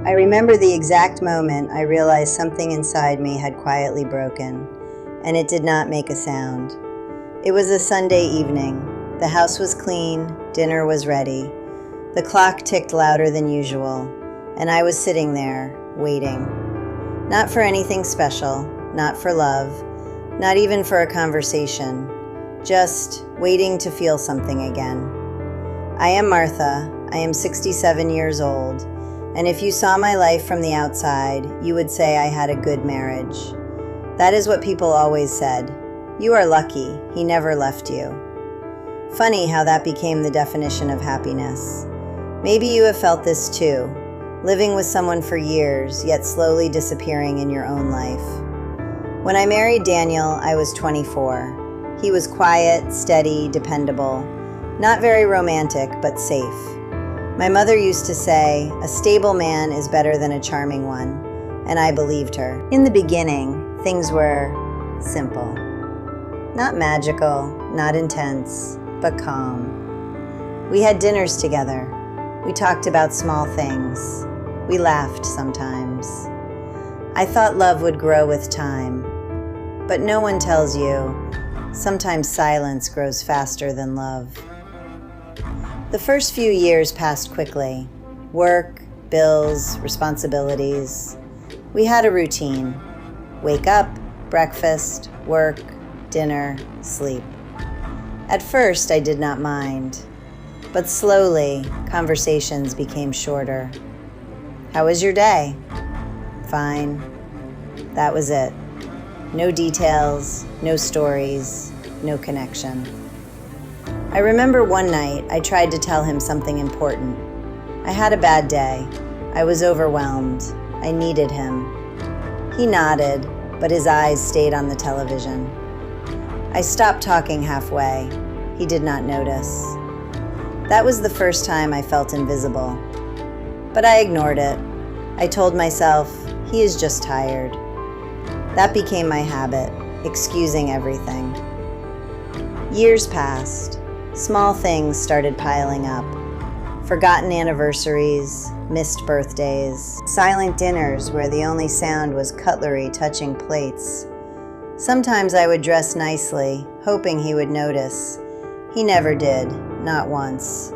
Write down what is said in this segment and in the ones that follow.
I remember the exact moment I realized something inside me had quietly broken, and it did not make a sound. It was a Sunday evening. The house was clean, dinner was ready. The clock ticked louder than usual, and I was sitting there, waiting. Not for anything special, not for love, not even for a conversation, just waiting to feel something again. I am Martha. I am 67 years old, and if you saw my life from the outside, you would say I had a good marriage. That is what people always said. You are lucky, he never left you. Funny how that became the definition of happiness. Maybe you have felt this too, living with someone for years, yet slowly disappearing in your own life. When I married Daniel, I was 24. He was quiet, steady, dependable, not very romantic, but safe. My mother used to say, a stable man is better than a charming one, and I believed her. In the beginning, things were simple. Not magical, not intense, but calm. We had dinners together. We talked about small things. We laughed sometimes. I thought love would grow with time. But no one tells you, sometimes silence grows faster than love. The first few years passed quickly. Work, bills, responsibilities. We had a routine. Wake up, breakfast, work, dinner, sleep. At first, I did not mind. But slowly, conversations became shorter. How was your day? Fine. That was it. No details, no stories, no connection. I remember one night I tried to tell him something important. I had a bad day. I was overwhelmed. I needed him. He nodded, but his eyes stayed on the television. I stopped talking halfway. He did not notice. That was the first time I felt invisible. But I ignored it. I told myself, he is just tired. That became my habit, excusing everything. Years passed. Small things started piling up. Forgotten anniversaries, missed birthdays, silent dinners where the only sound was cutlery touching plates. Sometimes I would dress nicely, hoping he would notice. He never did, not once.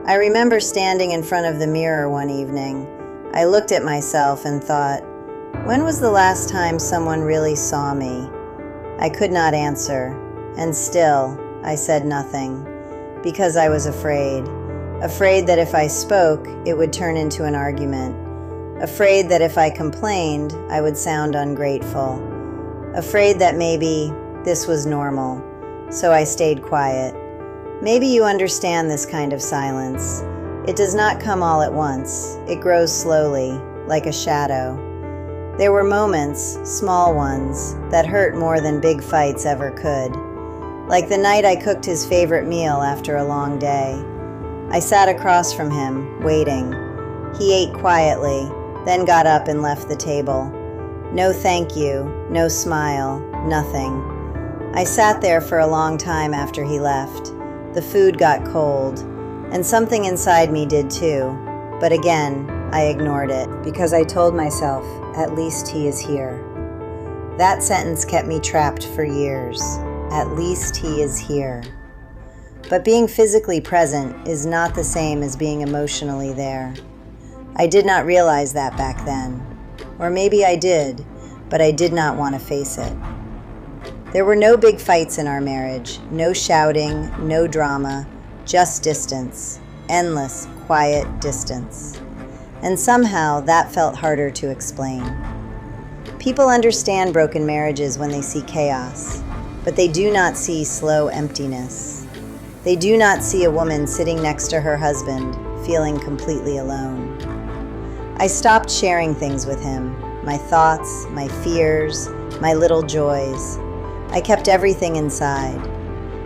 I remember standing in front of the mirror one evening. I looked at myself and thought, when was the last time someone really saw me? I could not answer, and still, I said nothing, because I was afraid. Afraid that if I spoke, it would turn into an argument. Afraid that if I complained, I would sound ungrateful. Afraid that maybe this was normal, so I stayed quiet. Maybe you understand this kind of silence. It does not come all at once. It grows slowly, like a shadow. There were moments, small ones, that hurt more than big fights ever could. Like the night I cooked his favorite meal after a long day. I sat across from him, waiting. He ate quietly, then got up and left the table. No thank you, no smile, nothing. I sat there for a long time after he left. The food got cold, and something inside me did too. But again, I ignored it, because I told myself, at least he is here. That sentence kept me trapped for years. At least he is here. But being physically present is not the same as being emotionally there. I did not realize that back then. Or maybe I did, but I did not want to face it. There were no big fights in our marriage, no shouting, no drama, just distance, endless, quiet distance. And somehow that felt harder to explain. People understand broken marriages when they see chaos, but they do not see slow emptiness. They do not see a woman sitting next to her husband, feeling completely alone. I stopped sharing things with him, my thoughts, my fears, my little joys. I kept everything inside,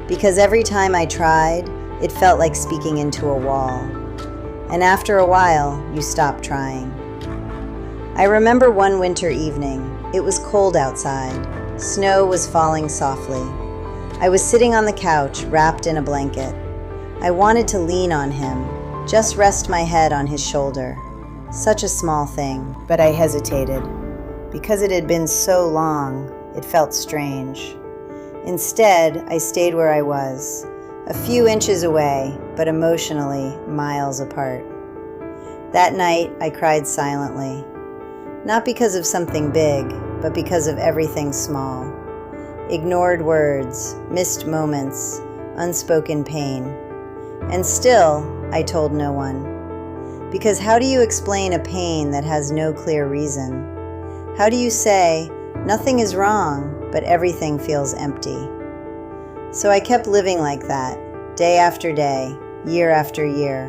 because every time I tried, it felt like speaking into a wall. And after a while, you stop trying. I remember one winter evening. It was cold outside. Snow was falling softly. I was sitting on the couch, wrapped in a blanket. I wanted to lean on him, just rest my head on his shoulder. Such a small thing, but I hesitated. Because it had been so long, it felt strange. Instead, I stayed where I was, a few inches away, but emotionally miles apart. That night, I cried silently. Not because of something big, but because of everything small. Ignored words, missed moments, unspoken pain. And still, I told no one. Because how do you explain a pain that has no clear reason? How do you say, nothing is wrong, but everything feels empty? So I kept living like that, day after day, year after year,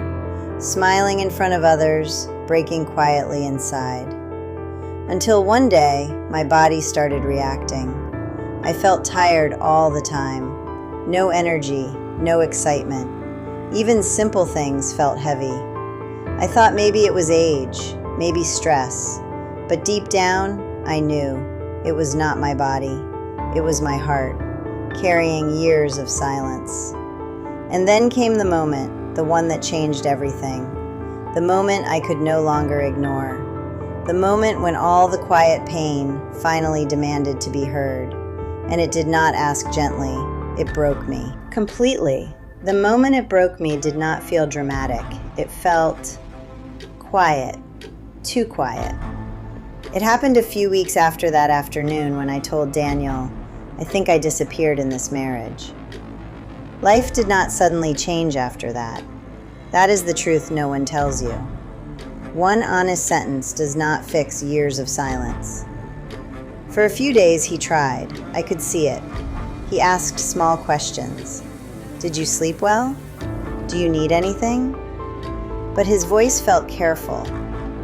smiling in front of others, breaking quietly inside. Until one day, my body started reacting. I felt tired all the time. No energy, no excitement. Even simple things felt heavy. I thought maybe it was age, maybe stress. But deep down, I knew it was not my body. It was my heart, carrying years of silence. And then came the moment, the one that changed everything. The moment I could no longer ignore. The moment when all the quiet pain finally demanded to be heard. And it did not ask gently. It broke me. Completely. The moment it broke me did not feel dramatic. It felt quiet. Too quiet. It happened a few weeks after that afternoon when I told Daniel, I think I disappeared in this marriage. Life did not suddenly change after that. That is the truth no one tells you. One honest sentence does not fix years of silence. For a few days he tried. I could see it. He asked small questions. Did you sleep well? Do you need anything? But his voice felt careful,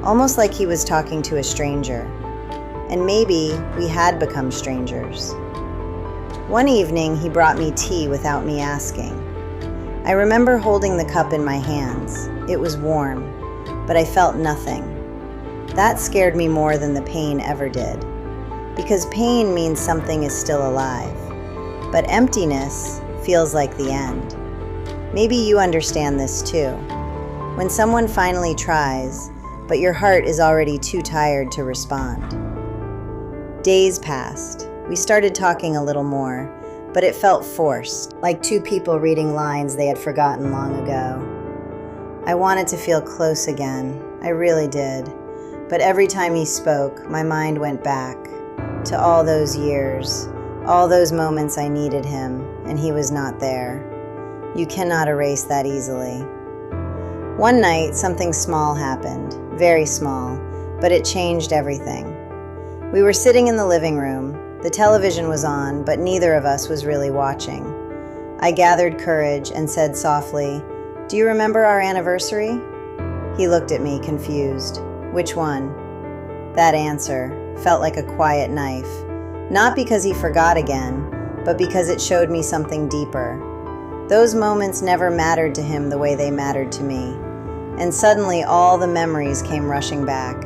almost like he was talking to a stranger. And maybe we had become strangers. One evening, he brought me tea without me asking. I remember holding the cup in my hands. It was warm, but I felt nothing. That scared me more than the pain ever did. Because pain means something is still alive. But emptiness feels like the end. Maybe you understand this too. When someone finally tries, but your heart is already too tired to respond. Days passed. We started talking a little more, but it felt forced, like two people reading lines they had forgotten long ago. I wanted to feel close again. I really did. But every time he spoke, my mind went back to all those years, all those moments I needed him, and he was not there. You cannot erase that easily. One night, something small happened, very small, but it changed everything. We were sitting in the living room. The television was on, but neither of us was really watching. I gathered courage and said softly, "Do you remember our anniversary?" He looked at me, confused. Which one? That answer felt like a quiet knife, not because he forgot again, but because it showed me something deeper. Those moments never mattered to him the way they mattered to me. And suddenly all the memories came rushing back.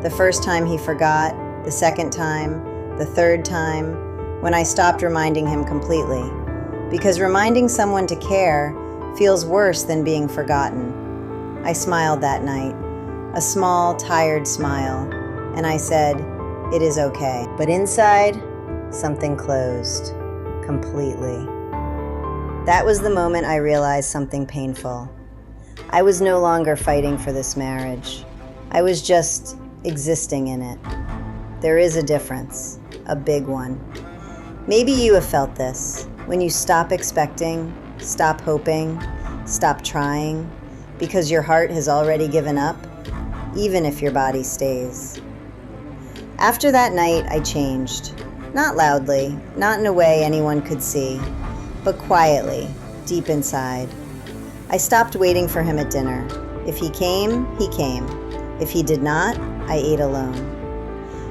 The first time he forgot, the second time, the third time, when I stopped reminding him completely. Because reminding someone to care feels worse than being forgotten. I smiled that night, a small, tired smile, and I said, "It is okay." But inside, something closed, completely. That was the moment I realized something painful. I was no longer fighting for this marriage. I was just existing in it. There is a difference, a big one. Maybe you have felt this, when you stop expecting, stop hoping, stop trying, because your heart has already given up, even if your body stays. After that night, I changed. Not loudly, not in a way anyone could see, but quietly, deep inside. I stopped waiting for him at dinner. If he came, he came. If he did not, I ate alone.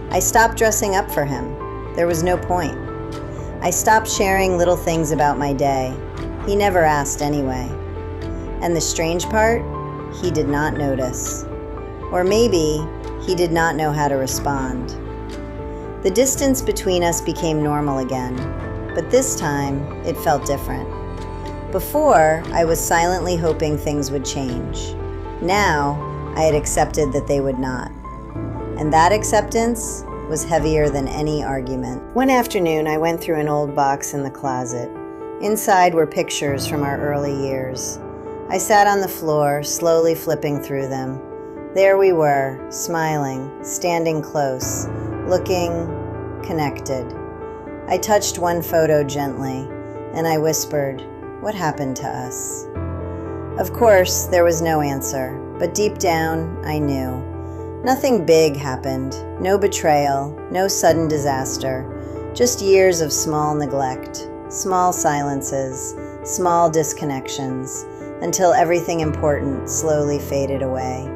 I stopped dressing up for him. There was no point. I stopped sharing little things about my day. He never asked anyway. And the strange part, he did not notice. Or maybe he did not know how to respond. The distance between us became normal again, but this time it felt different. Before, I was silently hoping things would change. Now, I had accepted that they would not. And that acceptance was heavier than any argument. One afternoon, I went through an old box in the closet. Inside were pictures from our early years. I sat on the floor, slowly flipping through them. There we were, smiling, standing close, looking connected. I touched one photo gently, and I whispered, "What happened to us?" Of course, there was no answer, but deep down, I knew. Nothing big happened, no betrayal, no sudden disaster, just years of small neglect, small silences, small disconnections, until everything important slowly faded away.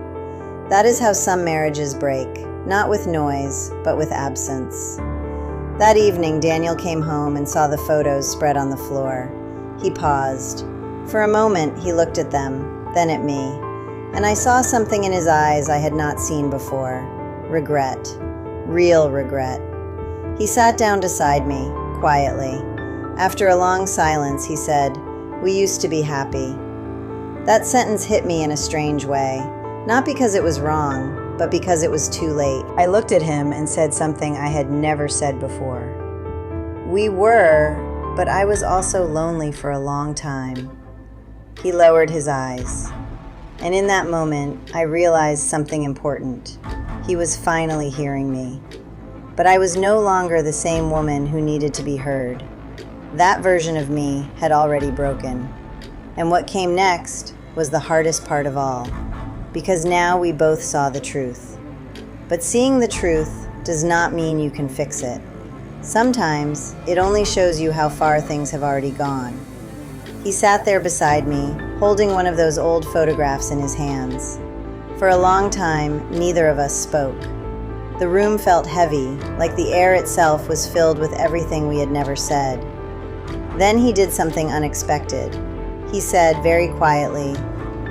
That is how some marriages break, not with noise, but with absence. That evening, Daniel came home and saw the photos spread on the floor. He paused. For a moment, he looked at them, then at me, and I saw something in his eyes I had not seen before. Regret. Real regret. He sat down beside me, quietly. After a long silence, he said, "We used to be happy." That sentence hit me in a strange way, not because it was wrong, but because it was too late. I looked at him and said something I had never said before. We were, but I was also lonely for a long time. He lowered his eyes, and in that moment, I realized something important. He was finally hearing me. But I was no longer the same woman who needed to be heard. That version of me had already broken. And what came next was the hardest part of all, because now we both saw the truth. But seeing the truth does not mean you can fix it. Sometimes it only shows you how far things have already gone. He sat there beside me, holding one of those old photographs in his hands. For a long time, neither of us spoke. The room felt heavy, like the air itself was filled with everything we had never said. Then he did something unexpected. He said very quietly,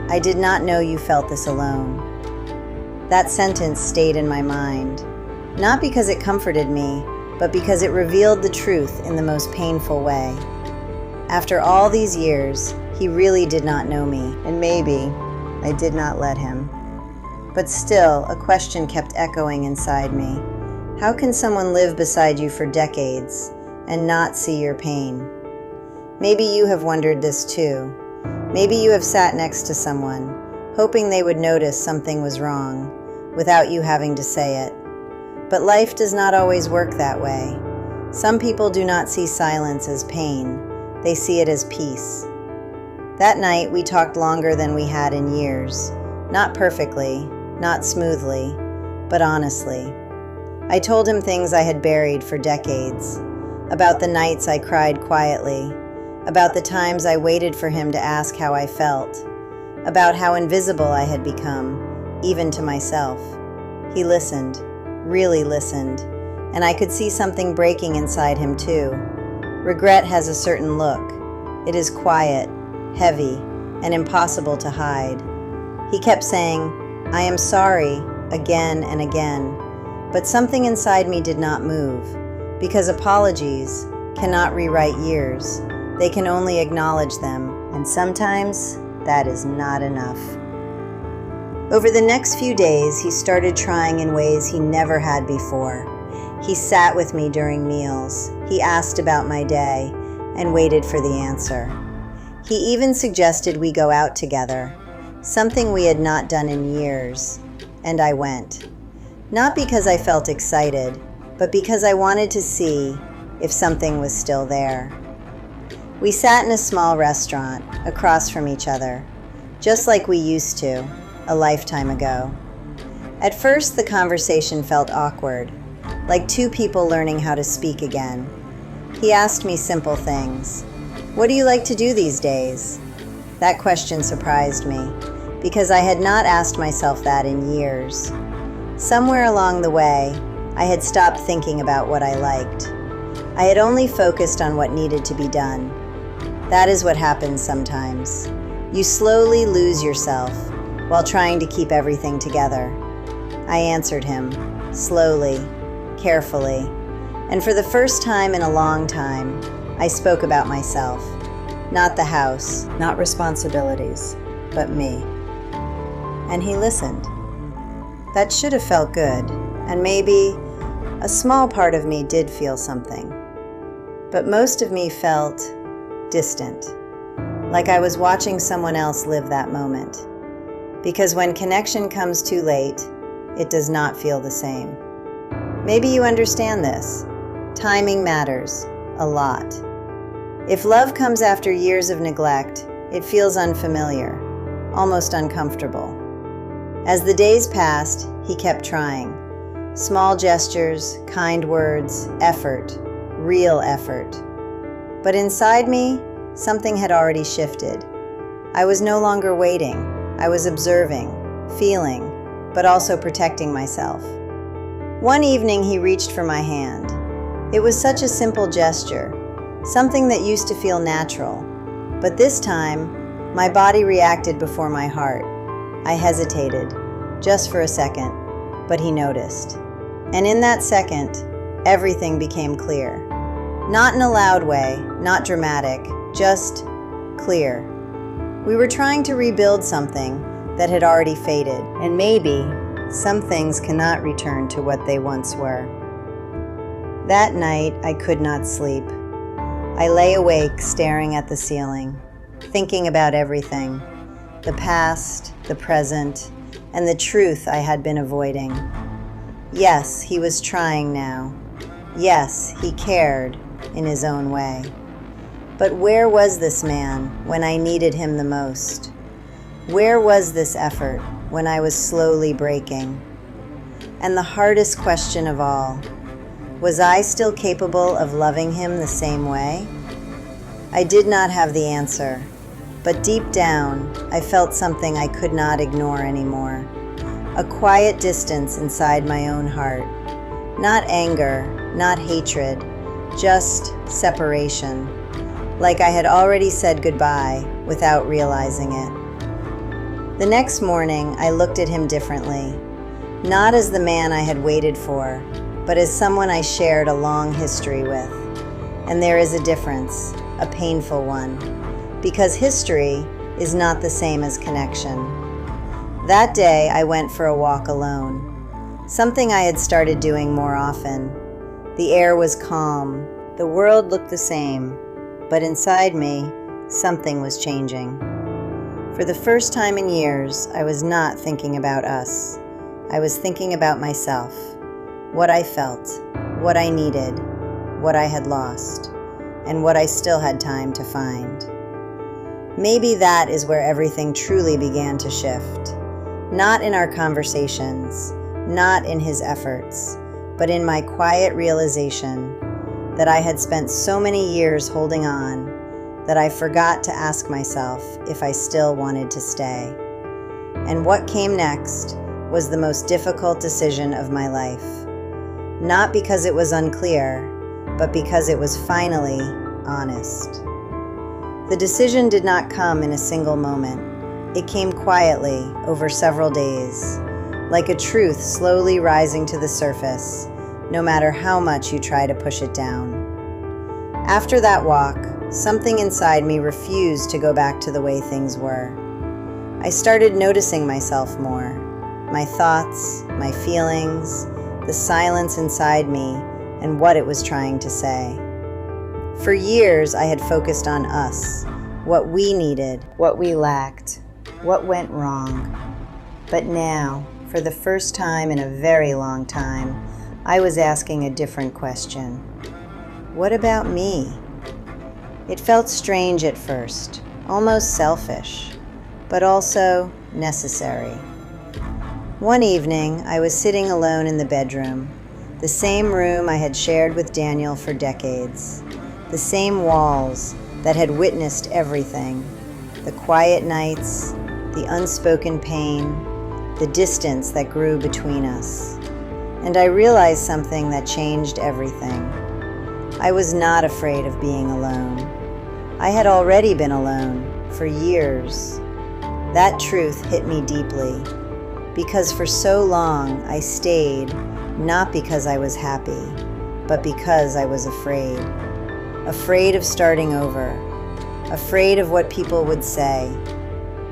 "I did not know you felt this alone." That sentence stayed in my mind, not because it comforted me, but because it revealed the truth in the most painful way. After all these years, he really did not know me, and maybe I did not let him. But still, a question kept echoing inside me. How can someone live beside you for decades and not see your pain? Maybe you have wondered this too. Maybe you have sat next to someone, hoping they would notice something was wrong, without you having to say it. But life does not always work that way. Some people do not see silence as pain. They see it as peace. That night, we talked longer than we had in years. Not perfectly, not smoothly, but honestly. I told him things I had buried for decades, about the nights I cried quietly, about the times I waited for him to ask how I felt, about how invisible I had become, even to myself. He listened, really listened, and I could see something breaking inside him too. Regret has a certain look. It is quiet, heavy, and impossible to hide. He kept saying, "I am sorry," again and again, but something inside me did not move, because apologies cannot rewrite years. They can only acknowledge them, and sometimes that is not enough. Over the next few days, he started trying in ways he never had before. He sat with me during meals. He asked about my day and waited for the answer. He even suggested we go out together, something we had not done in years, and I went. Not because I felt excited, but because I wanted to see if something was still there. We sat in a small restaurant across from each other, just like we used to a lifetime ago. At first, the conversation felt awkward, like two people learning how to speak again. He asked me simple things. "What do you like to do these days?" That question surprised me, because I had not asked myself that in years. Somewhere along the way, I had stopped thinking about what I liked. I had only focused on what needed to be done. That is what happens sometimes. You slowly lose yourself while trying to keep everything together. I answered him, slowly, carefully, and for the first time in a long time, I spoke about myself. Not the house, not responsibilities, but me. And he listened. That should have felt good, and maybe a small part of me did feel something. But most of me felt distant, like I was watching someone else live that moment. Because when connection comes too late, it does not feel the same. Maybe you understand this. Timing matters a lot. If love comes after years of neglect, it feels unfamiliar, almost uncomfortable. As the days passed, he kept trying. Small gestures, kind words, effort, real effort. But inside me, something had already shifted. I was no longer waiting. I was observing, feeling, but also protecting myself. One evening, he reached for my hand. It was such a simple gesture, something that used to feel natural. But this time, my body reacted before my heart. I hesitated, just for a second, but he noticed. And in that second, everything became clear. Not in a loud way, not dramatic, just clear. We were trying to rebuild something that had already faded, and maybe some things cannot return to what they once were. That night, I could not sleep. I lay awake, staring at the ceiling, thinking about everything, the past, the present, and the truth I had been avoiding. Yes, he was trying now. Yes, he cared in his own way. But where was this man when I needed him the most? Where was this effort when I was slowly breaking? And the hardest question of all, was I still capable of loving him the same way? I did not have the answer, but deep down, I felt something I could not ignore anymore. A quiet distance inside my own heart. Not anger, not hatred, just separation. Like I had already said goodbye without realizing it. The next morning, I looked at him differently. Not as the man I had waited for, but as someone I shared a long history with. And there is a difference, a painful one, because history is not the same as connection. That day, I went for a walk alone, something I had started doing more often. The air was calm, the world looked the same, but inside me, something was changing. For the first time in years, I was not thinking about us. I was thinking about myself, what I felt, what I needed, what I had lost, and what I still had time to find. Maybe that is where everything truly began to shift. Not in our conversations, not in his efforts, but in my quiet realization that I had spent so many years holding on that I forgot to ask myself if I still wanted to stay. And what came next was the most difficult decision of my life. Not because it was unclear, but because it was finally honest. The decision did not come in a single moment. It came quietly over several days, like a truth slowly rising to the surface, no matter how much you try to push it down. After that walk, something inside me refused to go back to the way things were. I started noticing myself more, my thoughts, my feelings, the silence inside me, and what it was trying to say. For years, I had focused on us, what we needed, what we lacked, what went wrong. But now, for the first time in a very long time, I was asking a different question. What about me? It felt strange at first, almost selfish, but also necessary. One evening, I was sitting alone in the bedroom, the same room I had shared with Daniel for decades, the same walls that had witnessed everything, the quiet nights, the unspoken pain, the distance that grew between us. And I realized something that changed everything. I was not afraid of being alone. I had already been alone for years. That truth hit me deeply, because for so long I stayed, not because I was happy, but because I was afraid. Afraid of starting over, afraid of what people would say,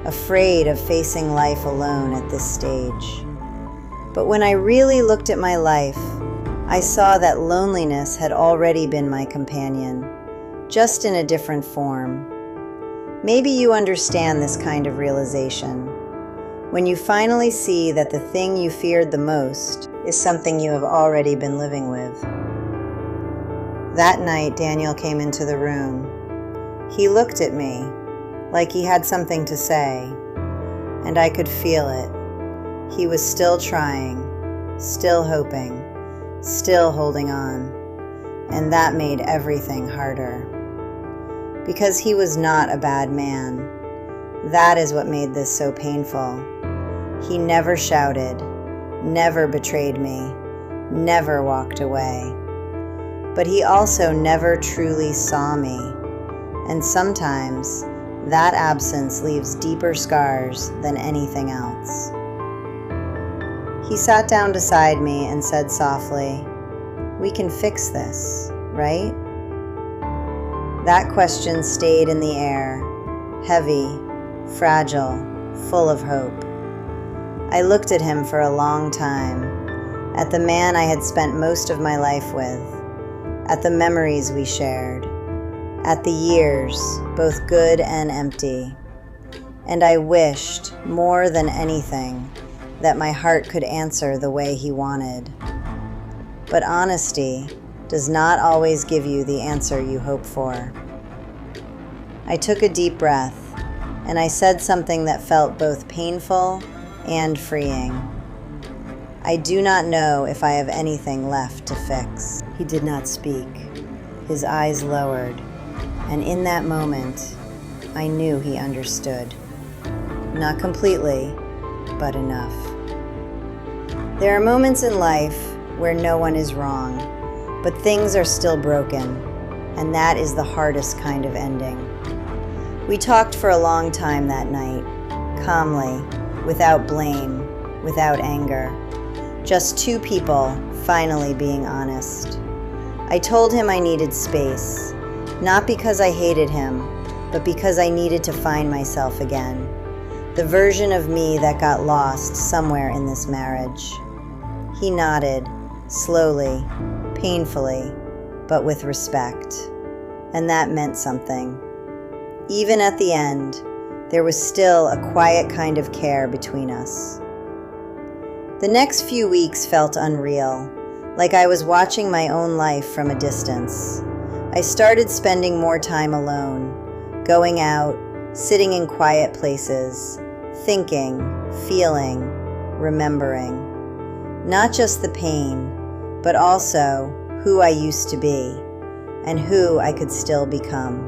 afraid of facing life alone at this stage. But when I really looked at my life, I saw that loneliness had already been my companion, just in a different form. Maybe you understand this kind of realization, when you finally see that the thing you feared the most is something you have already been living with. That night, Daniel came into the room. He looked at me like he had something to say, and I could feel it. He was still trying, still hoping, still holding on, and that made everything harder. Because he was not a bad man. That is what made this so painful. He never shouted, never betrayed me, never walked away. But he also never truly saw me, and sometimes that absence leaves deeper scars than anything else. He sat down beside me and said softly, "We can fix this, right?" That question stayed in the air, heavy, fragile, full of hope. I looked at him for a long time, at the man I had spent most of my life with, at the memories we shared, at the years, both good and empty. And I wished, more than anything, that my heart could answer the way he wanted. But honesty does not always give you the answer you hope for. I took a deep breath, and I said something that felt both painful and freeing. "I do not know if I have anything left to fix." He did not speak. His eyes lowered, and in that moment, I knew he understood. Not completely, but enough. There are moments in life where no one is wrong, but things are still broken, and that is the hardest kind of ending. We talked for a long time that night, calmly, without blame, without anger. Just two people finally being honest. I told him I needed space, not because I hated him, but because I needed to find myself again, the version of me that got lost somewhere in this marriage. He nodded, slowly, painfully, but with respect, and that meant something. Even at the end, there was still a quiet kind of care between us. The next few weeks felt unreal, like I was watching my own life from a distance. I started spending more time alone, going out, sitting in quiet places, thinking, feeling, remembering. Not just the pain, but also who I used to be and who I could still become.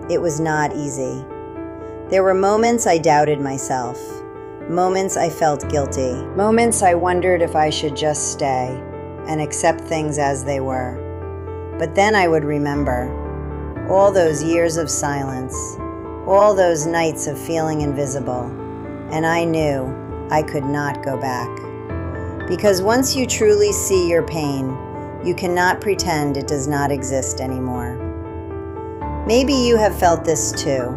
It was not easy. There were moments I doubted myself, moments I felt guilty, moments I wondered if I should just stay and accept things as they were. But then I would remember all those years of silence, all those nights of feeling invisible, and I knew I could not go back. Because once you truly see your pain, you cannot pretend it does not exist anymore. Maybe you have felt this too,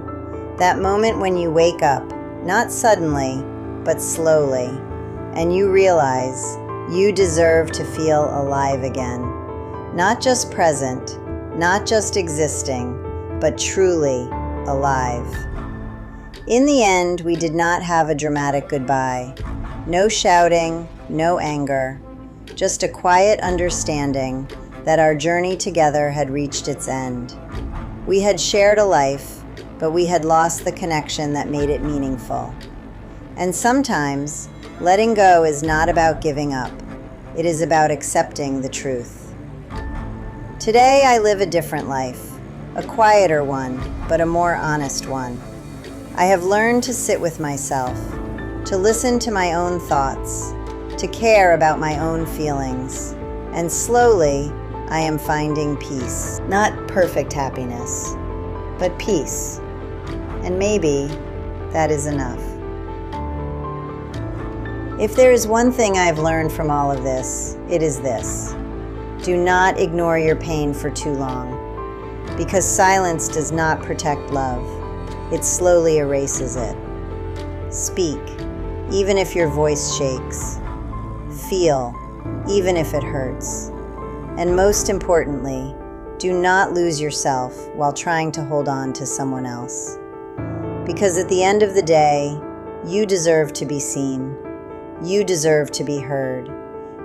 that moment when you wake up, not suddenly, but slowly, and you realize you deserve to feel alive again. Not just present, not just existing, but truly alive. In the end, we did not have a dramatic goodbye. No shouting, no anger, just a quiet understanding that our journey together had reached its end. We had shared a life, but we had lost the connection that made it meaningful. And sometimes, letting go is not about giving up. It is about accepting the truth. Today, I live a different life, a quieter one, but a more honest one. I have learned to sit with myself, to listen to my own thoughts, to care about my own feelings, and slowly, I am finding peace. Not perfect happiness, but peace. And maybe that is enough. If there is one thing I've learned from all of this, it is this. Do not ignore your pain for too long, because silence does not protect love. It slowly erases it. Speak, even if your voice shakes. Feel, even if it hurts. And most importantly, do not lose yourself while trying to hold on to someone else. Because at the end of the day, you deserve to be seen, you deserve to be heard,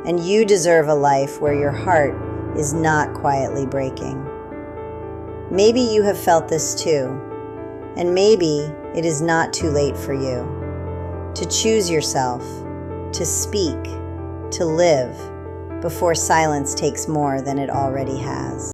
and you deserve a life where your heart is not quietly breaking. Maybe you have felt this too, and maybe it is not too late for you to choose yourself, to speak, to live, before silence takes more than it already has.